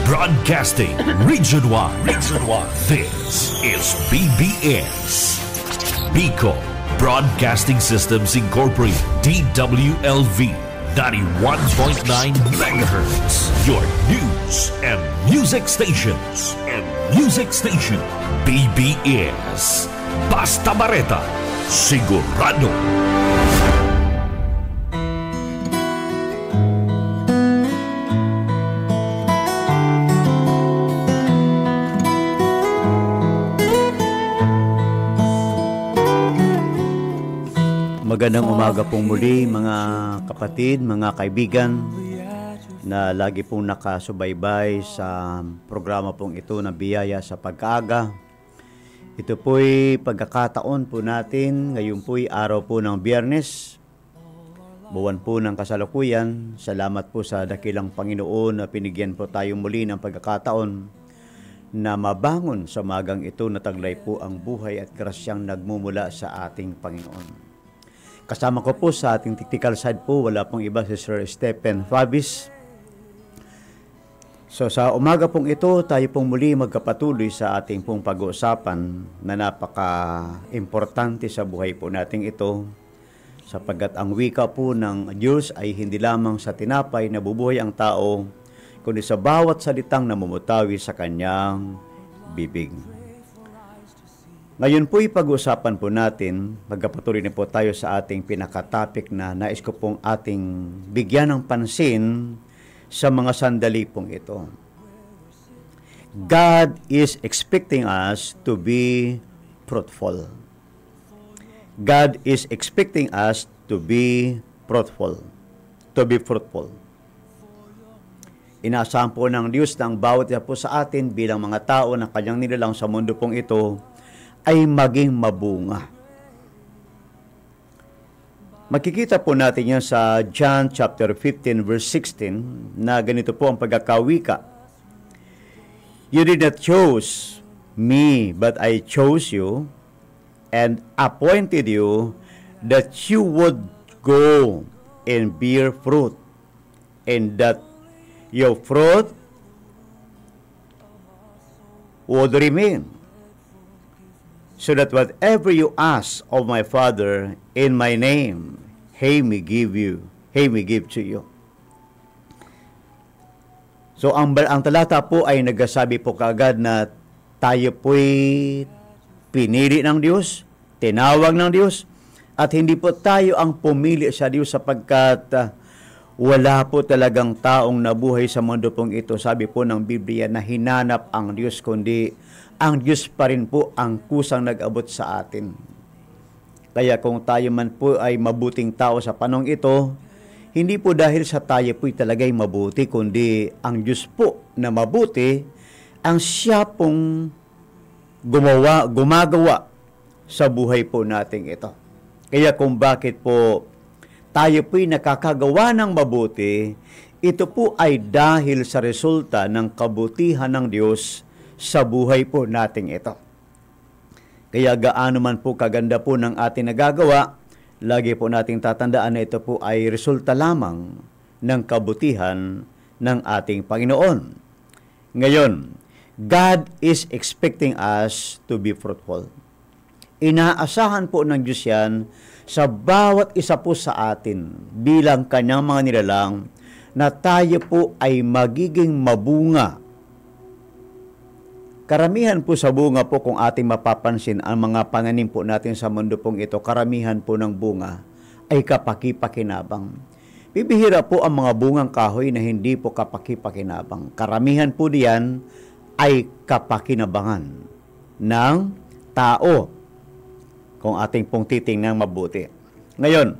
Broadcasting Region 1. This is BBS. Bicol Broadcasting Systems Incorporated. DWLV 91.9 MHz. Your news and music stations. BBS. Basta Bareta. Sigurado. Magandang umaga pong muli mga kapatid, mga kaibigan na lagi pong nakasubaybay sa programa pong ito na Biyaya sa Pag-aaga. Ito po'y pagkakataon po natin, ngayon po'y araw po ng Biyernes, buwan po ng kasalukuyan. Salamat po sa dakilang Panginoon na pinigyan po tayo muli ng pagkakataon na mabangon sa magang ito na taglay po ang buhay at grasyang nagmumula sa ating Panginoon. Kasama ko po sa ating technical side po, wala pong iba si Sir Stephen Fabis. So sa umaga pong ito, tayo pong muli magkapatuloy sa ating pong pag-uusapan na napaka-importante sa buhay po nating ito, sapagkat ang wika po ng Diyos ay hindi lamang sa tinapay na bubuhay ang tao, kundi sa bawat salitang namumutawi sa kanyang bibig. Ngayon po pag-usapan po natin, magkapatuloy na po tayo sa ating pinaka-topic na nais ko pong ating bigyan ng pansin sa mga sandali pong ito. God is expecting us to be fruitful. God is expecting us to be fruitful. To be fruitful. Inaasahan po ng Diyos ng bawat isa po sa atin bilang mga tao na kanyang nilalang sa mundo pong ito ay maging mabunga. Makikita po natin yan sa John chapter 15 verse 16 na ganito po ang pagkakawika. You did not choose me, but I chose you and appointed you that you would go and bear fruit, and that your fruit would remain, so that whatever you ask of my Father in my name, He may give to you. So ang talata po ay nagsasabi po kaagad na tayo po'y pinili ng Diyos, tinawag ng Diyos, at hindi po tayo ang pumili sa Diyos sapagkat wala po talagang taong nabuhay sa mundo pong ito. Sabi po ng Biblia na hinanap ang Diyos, kundi ang Diyos pa rin po ang kusang nag-abot sa atin. Kaya kung tayo man po ay mabuting tao sa panong ito, hindi po dahil sa tayo po'y talagay mabuti, kundi ang Diyos po na mabuti, ang siya pong gumagawa sa buhay po nating ito. Kaya kung bakit po tayo po'y nakakagawa ng mabuti, ito po ay dahil sa resulta ng kabutihan ng Diyos sa buhay po nating ito. Kaya gaano man po kaganda po ng ating nagagawa, lagi po nating tatandaan na ito po ay resulta lamang ng kabutihan ng ating Panginoon. Ngayon, God is expecting us to be fruitful. Inaasahan po ng Diyos yan sa bawat isa po sa atin bilang kanyang mga nilalang na tayo po ay magiging mabunga. Karamihan po sa bunga po kung ating mapapansin ang mga pananim po natin sa mundo pong ito, karamihan po ng bunga ay kapaki-pakinabang. Bibihira po ang mga bungang kahoy na hindi po kapaki-pakinabang. Karamihan po diyan ay kapakinabangan ng tao kung ating pong titingnang mabuti. Ngayon,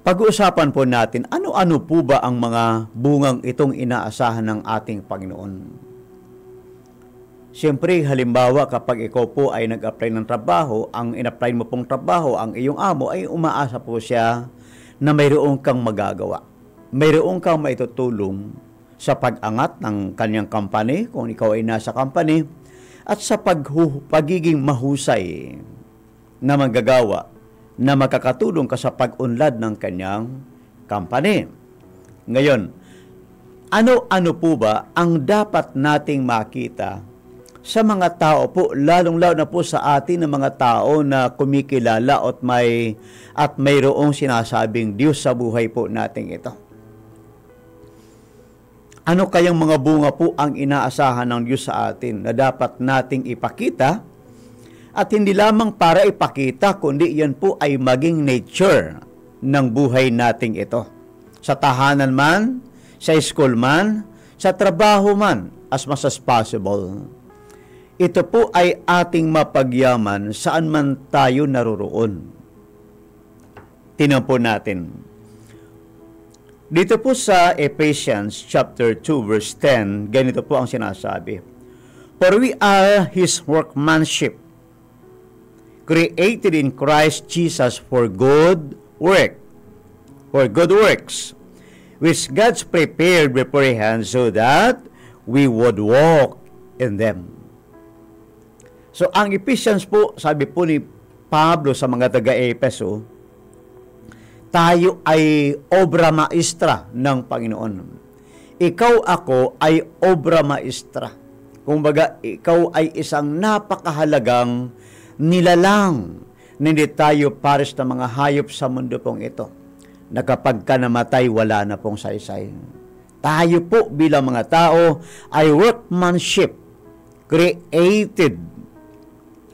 pag-uusapan po natin, ano-ano po ba ang mga bungang itong inaasahan ng ating Panginoon? Siyempre, halimbawa, kapag ikaw po ay nag-apply ng trabaho, ang in-apply mo pong trabaho, ang iyong amo ay umaasa po siya na mayroon kang magagawa. Mayroon kang maitutulong sa pag-angat ng kanyang company, kung ikaw ay nasa company, at sa pagiging mahusay na manggagawa na makakatulong ka sa pag-unlad ng kanyang company. Ngayon, Ano-ano po ba ang dapat nating makita sa mga tao po, lalong-lalo na po sa atin ng mga tao na kumikilala at mayroong sinasabing Diyos sa buhay po nating ito? Ano kayang mga bunga po ang inaasahan ng Diyos sa atin na dapat nating ipakita? At hindi lamang para ipakita, kundi yan po ay maging nature ng buhay nating ito. Sa tahanan man, sa school man, sa trabaho man, as much as possible. Ito po ay ating mapagyaman saan man tayo naroroon. Tingnan po natin. Dito po sa Ephesians chapter 2 verse 10, ganito po ang sinasabi. For we are His workmanship, created in Christ Jesus for good works, which God's prepared beforehand so that we would walk in them. So, ang Ephesians po, sabi po ni Pablo sa mga taga-Efeso, tayo ay obra maestra ng Panginoon. Ikaw ako ay obra maestra. Kumbaga, ikaw ay isang napakahalagang nilalang na hindi tayo pares na mga hayop sa mundo pong ito, na kapag ka namatay, wala na pong saysay. Tayo po bilang mga tao ay workmanship, created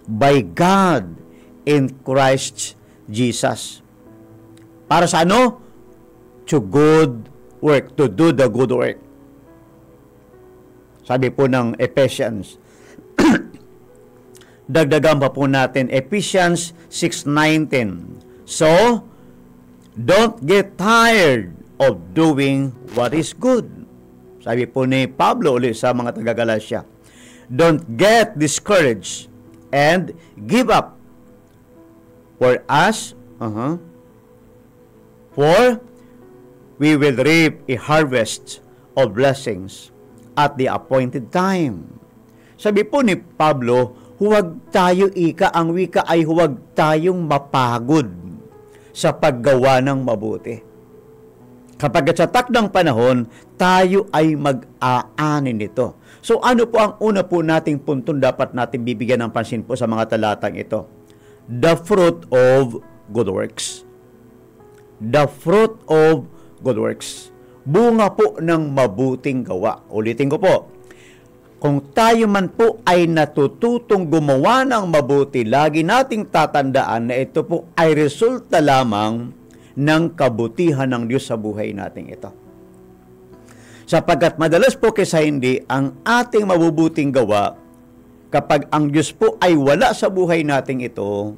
by God in Christ Jesus. Para sa ano? To good work, to do the good work. Sabi po ng Ephesians. Dagdagan pa po natin, Ephesians 6:19. So, don't get tired of doing what is good. Sabi po ni Pablo ulit sa mga taga-Galatia. Don't get discouraged and give up. For we will reap a harvest of blessings at the appointed time. Sabi po ni Pablo, huwag tayo ang wika ay huwag tayong mapagod sa paggawa ng mabuti. Kapag sa takdang panahon, tayo ay mag-aani nito. So ano po ang una po nating puntong dapat natin bibigyan ng pansin po sa mga talatang ito? The fruit of good works. The fruit of good works. Bunga po ng mabuting gawa. Ulitin ko po. Kung tayo man po ay natututong gumawa ng mabuti, lagi nating tatandaan na ito po ay resulta lamang ng kabutihan ng Diyos sa buhay nating ito. Sapagkat madalas po kaysa hindi, ang ating mabubuting gawa, kapag ang Diyos po ay wala sa buhay nating ito,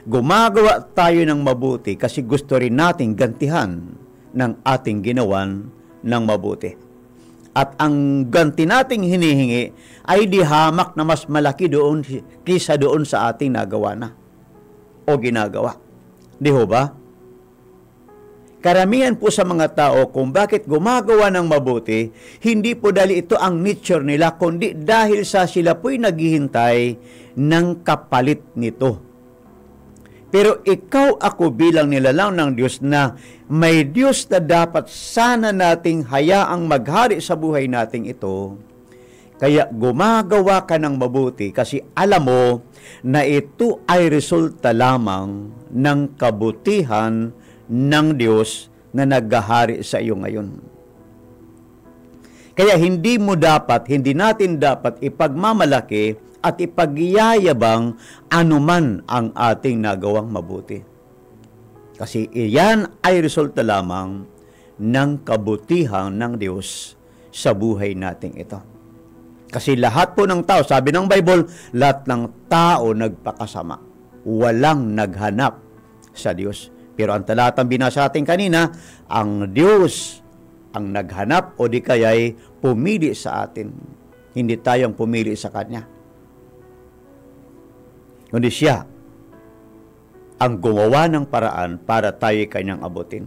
gumagawa tayo ng mabuti kasi gusto rin nating gantihan ng ating ginawan ng mabuti. At ang ganti nating hinihingi ay di hamak na mas malaki doon kisa doon sa ating nagawa na o ginagawa. Di ho ba? Karamihan po sa mga tao kung bakit gumagawa ng mabuti, hindi po dahil ito ang nature nila, kundi dahil sa sila po'y naghihintay ng kapalit nito. Pero ikaw ako bilang nilalang ng Diyos na may Diyos na dapat sana nating hayaang maghari sa buhay nating ito. Kaya gumagawa ka ng mabuti kasi alam mo na ito ay resulta lamang ng kabutihan ng Diyos na naghahari sa iyo ngayon. Kaya hindi natin dapat ipagmamalaki at ipagyayabang anuman ang ating nagawang mabuti. Kasi iyan ay resulta lamang ng kabutihan ng Diyos sa buhay nating ito. Kasi lahat po ng tao, sabi ng Bible, lahat ng tao nagpakasama. Walang naghanap sa Diyos. Pero ang talatang binasa natin kanina, ang Diyos ang naghanap o di kaya'y pumili sa atin. Hindi tayong pumili sa Kanya. Kundi Siya ang gumawa ng paraan para tayo'y Kanyang abutin.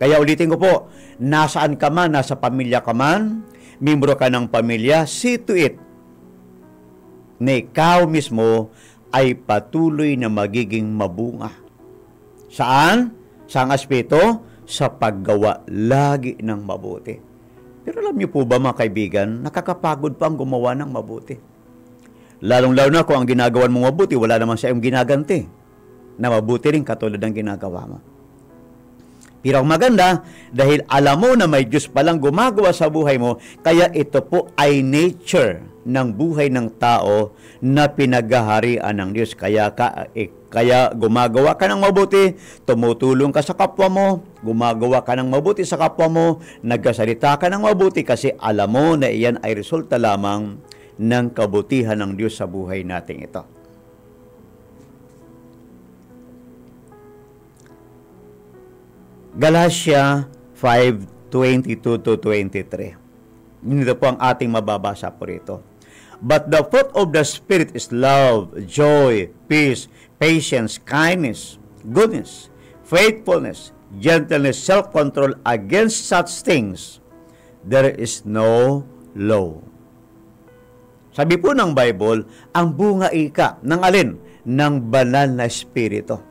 Kaya ulitin ko po, nasaan ka man, nasa pamilya ka man, membro ka ng pamilya, see to it na ikaw mismo ay patuloy na magiging mabunga. Saan? Sa aspeto? Sa paggawa lagi ng mabuti. Pero alam niyo po ba mga kaibigan, nakakapagod pa ang gumawa ng mabuti. Lalong-lalo na kung ang ginagawa mong mabuti, wala naman siyang ginaganti na mabuti rin katulad ng ginagawa mo. Pero ang maganda, dahil alam mo na may Diyos palang gumagawa sa buhay mo, kaya ito po ay nature ng buhay ng tao na pinaghaharian ng Diyos. Kaya gumagawa ka ng mabuti, tumutulong ka sa kapwa mo, gumagawa ka ng mabuti sa kapwa mo, nagsasalita ka ng mabuti kasi alam mo na iyan ay resulta lamang ng kabutihan ng Diyos sa buhay natin ito. Galatia 5:22-23. Ito po ang ating mababasa po rito. But the fruit of the Spirit is love, joy, peace, patience, kindness, goodness, faithfulness, gentleness, self-control. Against such things, there is no law. Sabi po ng Bible, ang bunga ika ng alin? Ng banal na Espiritu.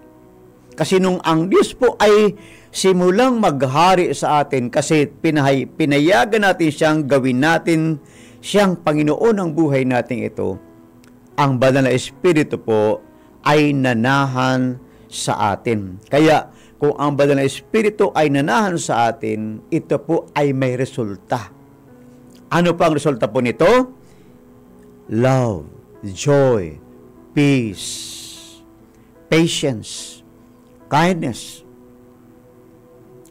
Kasi nung ang Diyos po ay simulang maghari sa atin kasi pinayagan natin siyang gawin natin siyang Panginoon ng buhay natin ito, ang banal na Espiritu po ay nanahan sa atin. Kaya kung ang banal na Espiritu ay nanahan sa atin, ito po ay may resulta. Ano pa ang resulta po nito? Love, joy, peace, patience, kindness,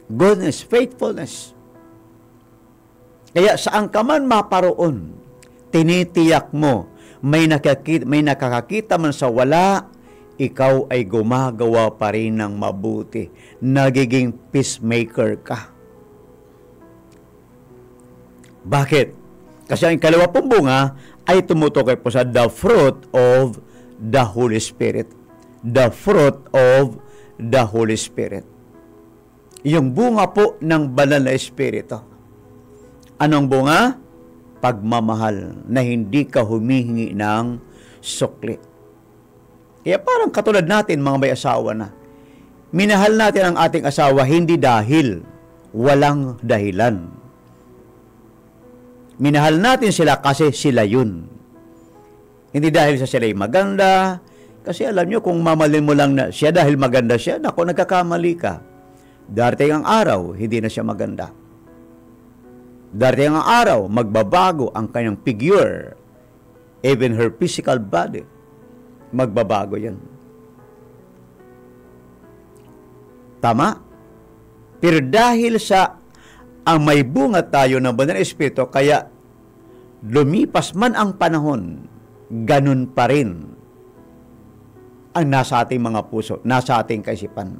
goodness, faithfulness. Kaya saan ka man maparoon, tinitiyak mo, may nakakakita man sa wala, ikaw ay gumagawa pa rin ng mabuti. Nagiging peacemaker ka. Bakit? Kasi ang ikalawa pong bunga ay tumutukoy po sa the fruit of the Holy Spirit. The fruit of the Holy Spirit. Yung bunga po ng banal na Espiritu. Anong bunga? Pagmamahal na hindi ka humihingi ng sukli. Kaya parang katulad natin mga may asawa na. Minahal natin ang ating asawa hindi dahil walang dahilan. Minahal natin sila kasi sila yun. Hindi dahil sa sila'y maganda. Kasi alam nyo, kung mamalin mo lang na siya dahil maganda siya, naku, nagkakamali ka. Darating ang araw, hindi na siya maganda. Darating ang araw, magbabago ang kanyang figure, even her physical body. Magbabago yan. Tama? Pero dahil sa ang may bunga tayo ng banal na Espiritu, kaya lumipas man ang panahon, ganun pa rin ang nasa ating mga puso, nasa ating kaisipan.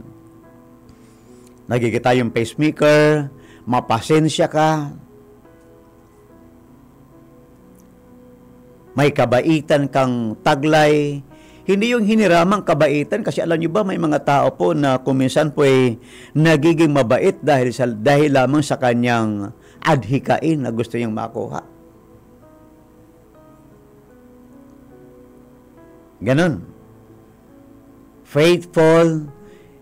Nagiging tayong pacemaker, mapasensya ka, may kabaitan kang taglay, hindi yung hiniramang kabaitan kasi alam nyo ba may mga tao po na kuminsan po ay nagiging mabait dahil lamang sa kanyang adhikain na gusto niyang makuha. Ganon. Faithful,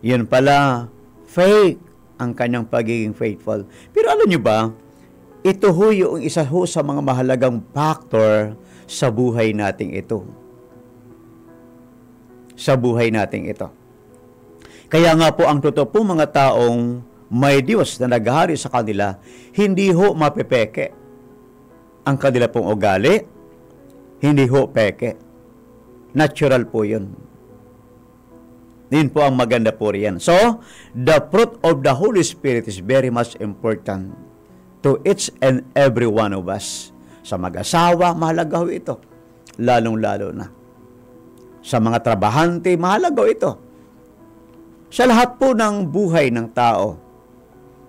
yun pala, fake ang kanyang pagiging faithful. Pero alam nyo ba, ito ho yung isa ho sa mga mahalagang factor sa buhay nating ito. Sa buhay nating ito. Kaya nga po ang totoo po mga taong may Diyos na naghahari sa kanila, hindi ho mapepeke ang kanila pong ugali, hindi ho peke. Natural po yun. Yun po ang maganda po riyan. So, the fruit of the Holy Spirit is very much important to each and every one of us. Sa mag-asawa, mahalaga ho ito. Lalong-lalo na. Sa mga trabahante, mahalaga ho ito. Sa lahat po ng buhay ng tao.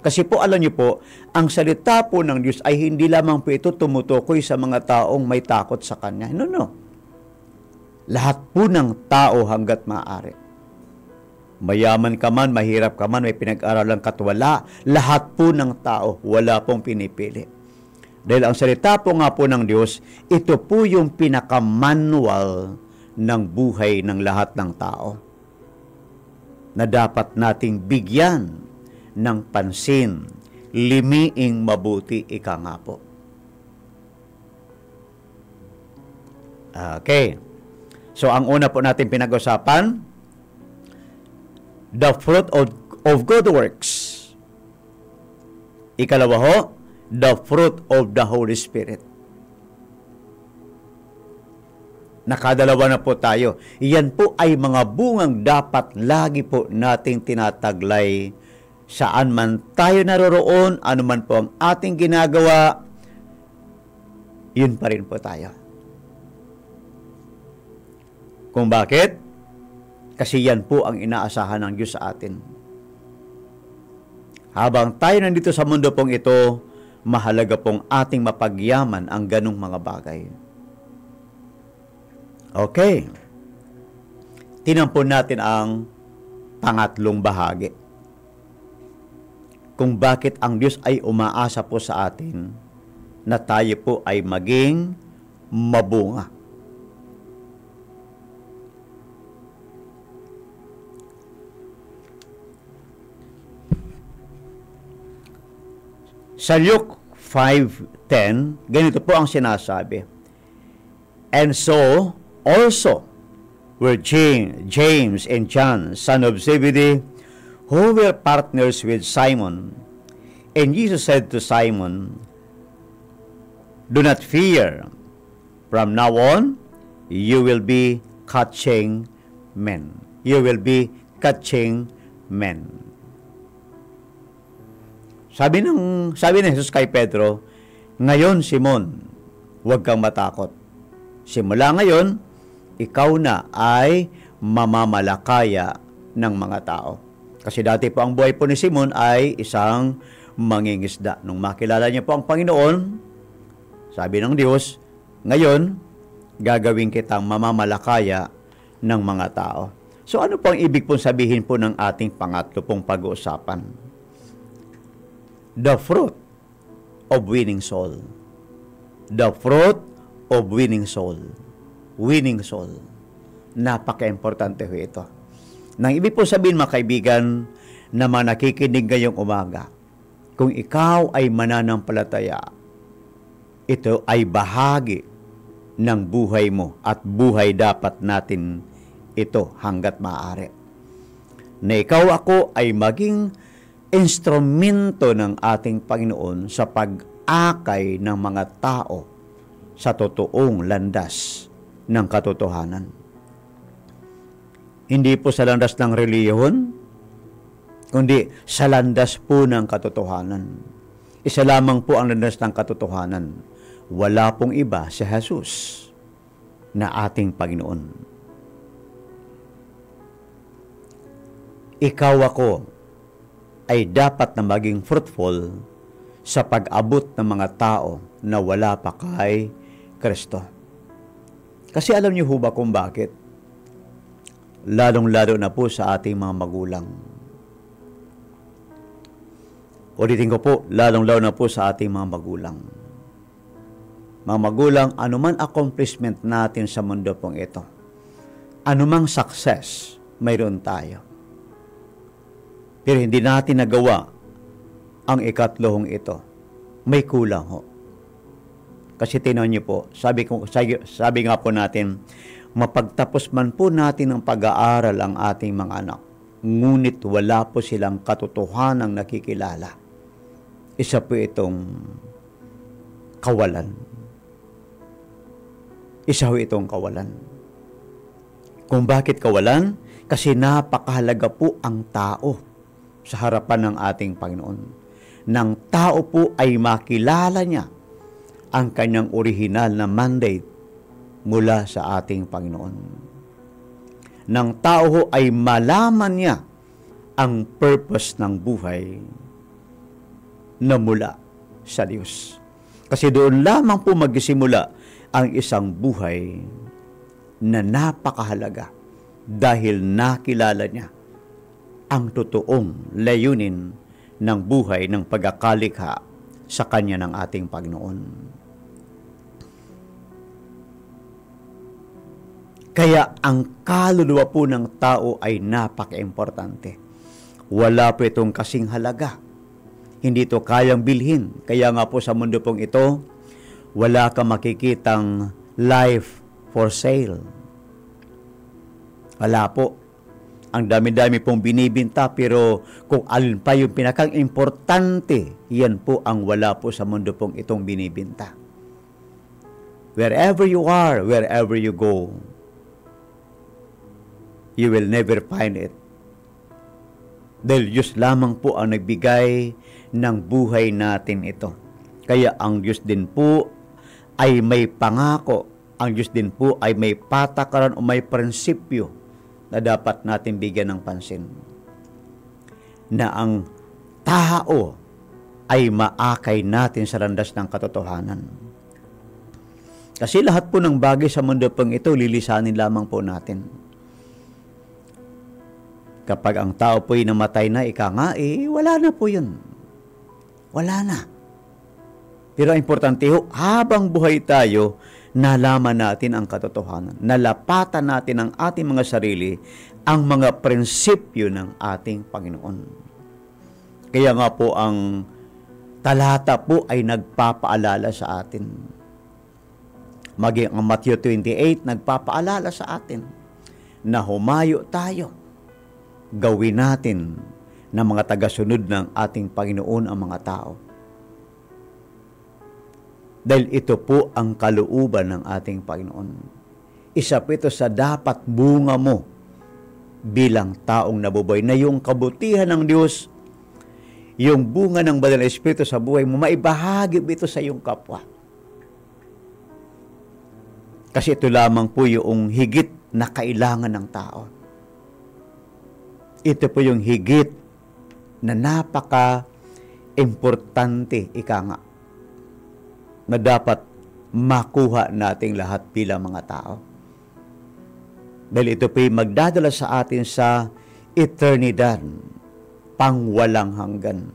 Kasi po, alam niyo po, ang salita po ng Diyos ay hindi lamang po ito tumutukoy sa mga taong may takot sa Kanya. No. Lahat po ng tao hanggat maaari. Mayaman ka man, mahirap ka man, may pinag-aralan ka't wala. Lahat po ng tao, wala pong pinipili. Dahil ang salita po nga po ng Diyos, ito po yung pinaka-manual ng buhay ng lahat ng tao. Na dapat nating bigyan ng pansin, limiing mabuti ika nga po. Okay. So, ang una po natin pinag-usapan, the fruit of good works. Ikalawa ho, the fruit of the Holy Spirit. Nakadalawa na po tayo. Iyan po ay mga bungang dapat lagi po nating tinataglay saan man tayo naroroon, anuman po ang ating ginagawa, yun pa rin po tayo. Kung bakit? Kasi yan po ang inaasahan ng Diyos sa atin. Habang tayo nandito sa mundo pong ito, mahalaga pong ating mapagyaman ang ganong mga bagay. Okay. Tingnan po natin ang pangatlong bahagi. Kung bakit ang Diyos ay umaasa po sa atin na tayo po ay maging mabunga. Sa Luke 5:10, ganito po ang sinasabi. And so, also, were James and John, son of Zebedee, who were partners with Simon. And Jesus said to Simon, do not fear. From now on, you will be catching men. You will be catching men. Sabi ni Jesus kay Pedro, ngayon, Simon, huwag kang matakot. Simula ngayon, ikaw na ay mamamalakaya ng mga tao. Kasi dati po ang buhay po ni Simon ay isang mangingisda. Nung makilala niya po ang Panginoon, sabi ng Diyos, ngayon, gagawin kitang mamamalakaya ng mga tao. So ano po ang ibig pong sabihin po ng ating pangatlo pong pag-uusapan? The fruit of winning soul. The fruit of winning soul. Winning soul. Napaka-importante ho ito. Nang ibig po sabihin, mga kaibigan, na mga nakikinig ngayong umaga, kung ikaw ay mananampalataya, ito ay bahagi ng buhay mo at buhay dapat natin ito hanggat maaari. Na ikaw ako ay maging instrumento ng ating Panginoon sa pag-akay ng mga tao sa totoong landas ng katotohanan. Hindi po sa landas ng reliyon, kundi sa landas po ng katotohanan. Isa lamang po ang landas ng katotohanan. Wala pong iba si Jesus na ating Panginoon. Ikaw ako ay dapat na maging fruitful sa pag-abot ng mga tao na wala pa kay Kristo. Kasi alam niyo ho ba kung bakit? Lalong-lalo na po sa ating mga magulang. Ulitin ko po, lalong-lalo na po sa ating mga magulang. Mga magulang, anuman accomplishment natin sa mundo pong ito, anumang success, mayroon tayo. Pero hindi natin nagawa ang ikatlohong ito. May kulang ho. Kasi tinan niyo po, sabi nga po natin, mapagtapos man po natin ang pag-aaral ang ating mga anak, ngunit wala po silang katotohanang nakikilala. Isa po itong kawalan. Isa ho itong kawalan. Kung bakit kawalan? Kasi napakahalaga po ang tao sa harapan ng ating Panginoon. Nang tao po ay makilala niya ang kanyang orihinal na mandate mula sa ating Panginoon. Nang tao ho ay malaman niya ang purpose ng buhay na mula sa Diyos. Kasi doon lamang po magsisimula ang isang buhay na napakahalaga dahil nakilala niya ang totoong layunin ng buhay ng pagkakalikha sa Kanya ng ating Panginoon. Kaya ang kaluluwa po ng tao ay napaka-importante. Wala po itong kasing halaga. Hindi ito kayang bilhin. Kaya nga po sa mundo pong ito, wala kang makikitang life for sale. Wala po. Ang dami-dami pong binibinta, pero kung alin pa yung pinakang importante, yan po ang wala po sa mundo pong itong binibinta. Wherever you are, wherever you go, you will never find it. Dahil Diyos lamang po ang nagbigay ng buhay natin ito. Kaya ang Diyos din po ay may pangako. Ang Diyos din po ay may patakaran o may prinsipyo na dapat natin bigyan ng pansin. Na ang tao ay maakay natin sa landas ng katotohanan. Kasi lahat po ng bagay sa mundo pong ito, lilisanin lamang po natin. Kapag ang tao po'y namatay na, wala na po yun. Wala na. Pero ang importante ho, habang buhay tayo, nalaman natin ang katotohanan. Nalapatan natin ang ating mga sarili, ang mga prinsipyo ng ating Panginoon. Kaya nga po ang talata po ay nagpapaalala sa atin. Maging ang Matthew 28, nagpapaalala sa atin na humayo tayo. Gawin natin na mga tagasunod ng ating Panginoon ang mga tao. Dahil ito po ang kalooban ng ating Panginoon. Isa po ito sa dapat bunga mo bilang taong nabubuhay, na yung kabutihan ng Diyos, yung bunga ng Banal na Espiritu sa buhay mo, maibahagi ito sa iyong kapwa. Kasi ito lamang po yung higit na kailangan ng tao. Ito po yung higit na napaka-importante, ika nga, na dapat makuha nating lahat bilang mga tao. Dahil ito po'y magdadala sa atin sa eternidad, pangwalang hanggan.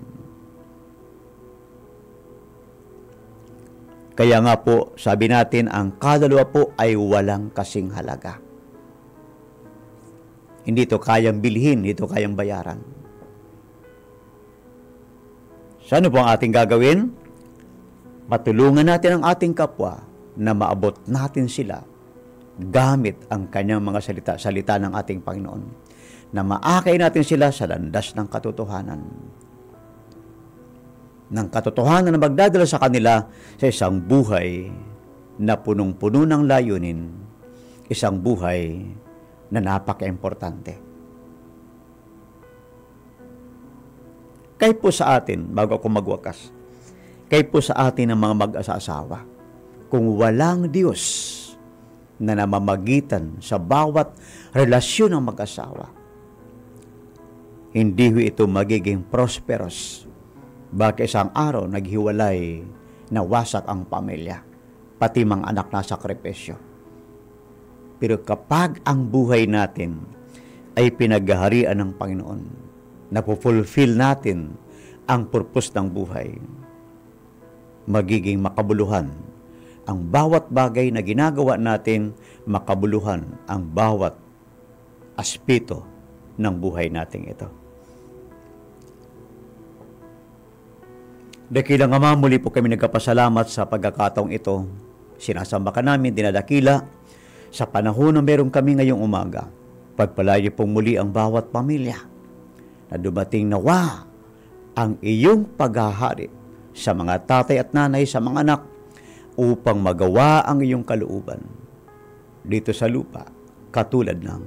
Kaya nga po, sabi natin, ang kaluluwa po ay walang kasing halaga. Hindi ito kayang bilhin, hindi ito kayang bayaran. So ano po ang ating gagawin? Matulungan natin ang ating kapwa na maabot natin sila gamit ang kanyang mga salita ng ating Panginoon. Na maakay natin sila sa landas ng katotohanan. Ng katotohanan na magdadala sa kanila sa isang buhay na punong-puno ng layunin, isang buhay na napaka-importante. Kahit po sa atin, bago ako magwakas, kahit po sa atin ng mga mag-asawa, kung walang Diyos na namamagitan sa bawat relasyon ng mag-asawa, hindi ito magiging prosperous. Baka isang araw naghiwalay, nawasak ang pamilya, pati mga anak na sakripisyo. Pero kapag ang buhay natin ay pinaghaharian ng Panginoon, napufulfill natin ang purpose ng buhay, magiging makabuluhan ang bawat bagay na ginagawa natin, makabuluhan ang bawat aspeto ng buhay natin ito. Dakilang Ama, muli po kami nagkapasalamat sa pagkakataong ito. Sinasamba ka namin, dinadakila sa panahon na meron kami ngayong umaga. Pagpalayo pong muli ang bawat pamilya na dumating nawa ang iyong paghahari sa mga tatay at nanay, sa mga anak, upang magawa ang iyong kalooban dito sa lupa, katulad ng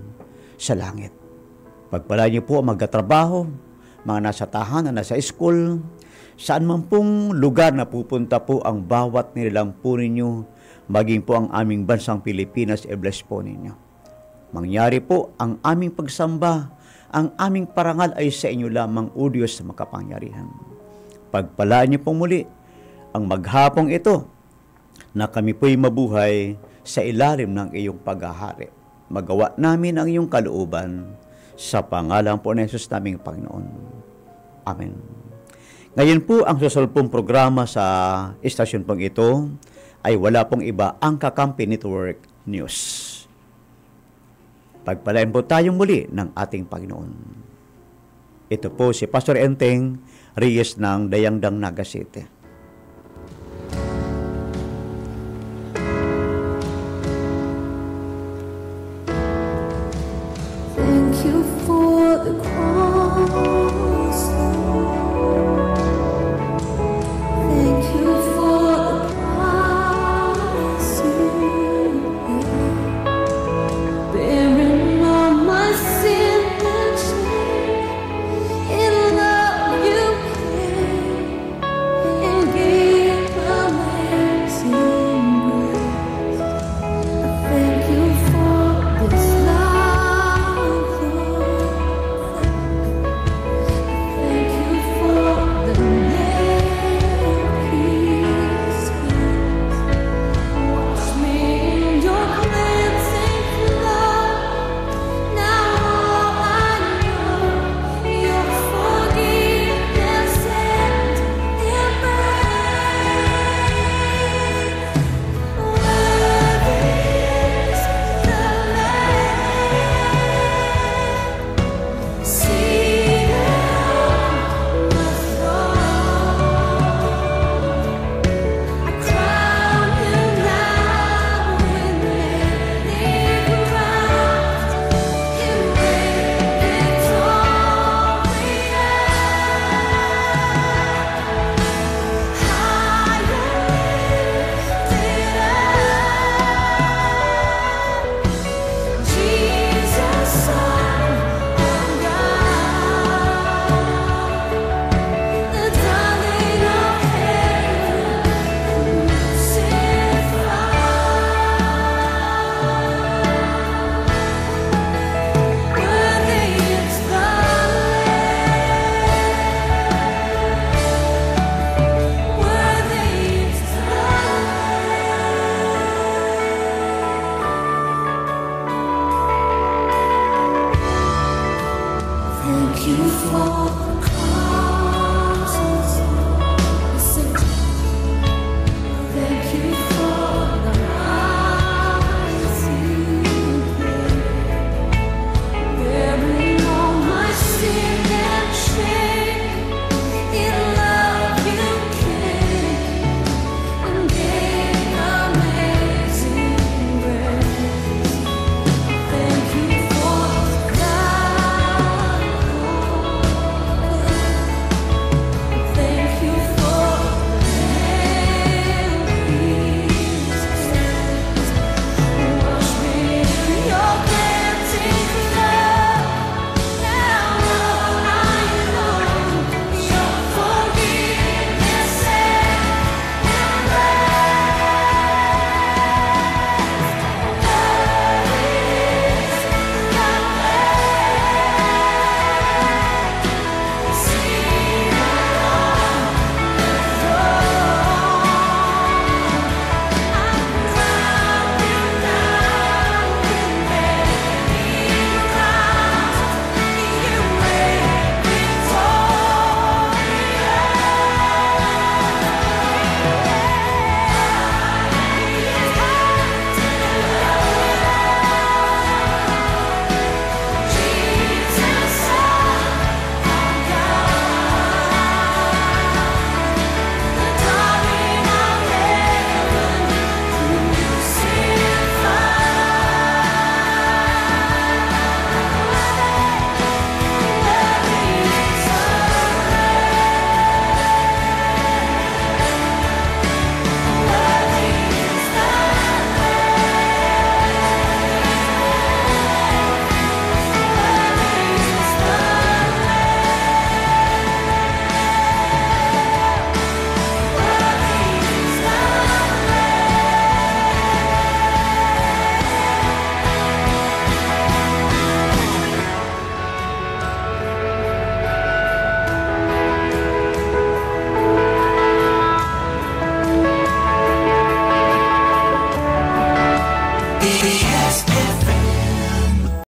sa langit. Pagpalayo niyo po ang magkatrabaho, mga nasa tahanan, nasa school, saan man pong lugar na pupunta po ang bawat nilalang po ninyo, maging po ang aming bansang Pilipinas, i-bless po ninyo. Mangyari po ang aming pagsamba, ang aming parangal ay sa inyo lamang, O Diyos na makapangyarihan. Pagpalaan niyo pong muli ang maghapong ito na kami po'y mabuhay sa ilalim ng iyong paghahari. Magawa namin ang iyong kalooban sa pangalan po ni Jesus naming Panginoon. Amen. Ngayon po, ang susunod pong programa sa istasyon pong ito ay wala pong iba, ang Kakampi Network News. Pagpalain po tayong muli ng ating Panginoon. Ito po si Pastor Enteng, Reyes ng Dayangdang, Naga City. Thank you for the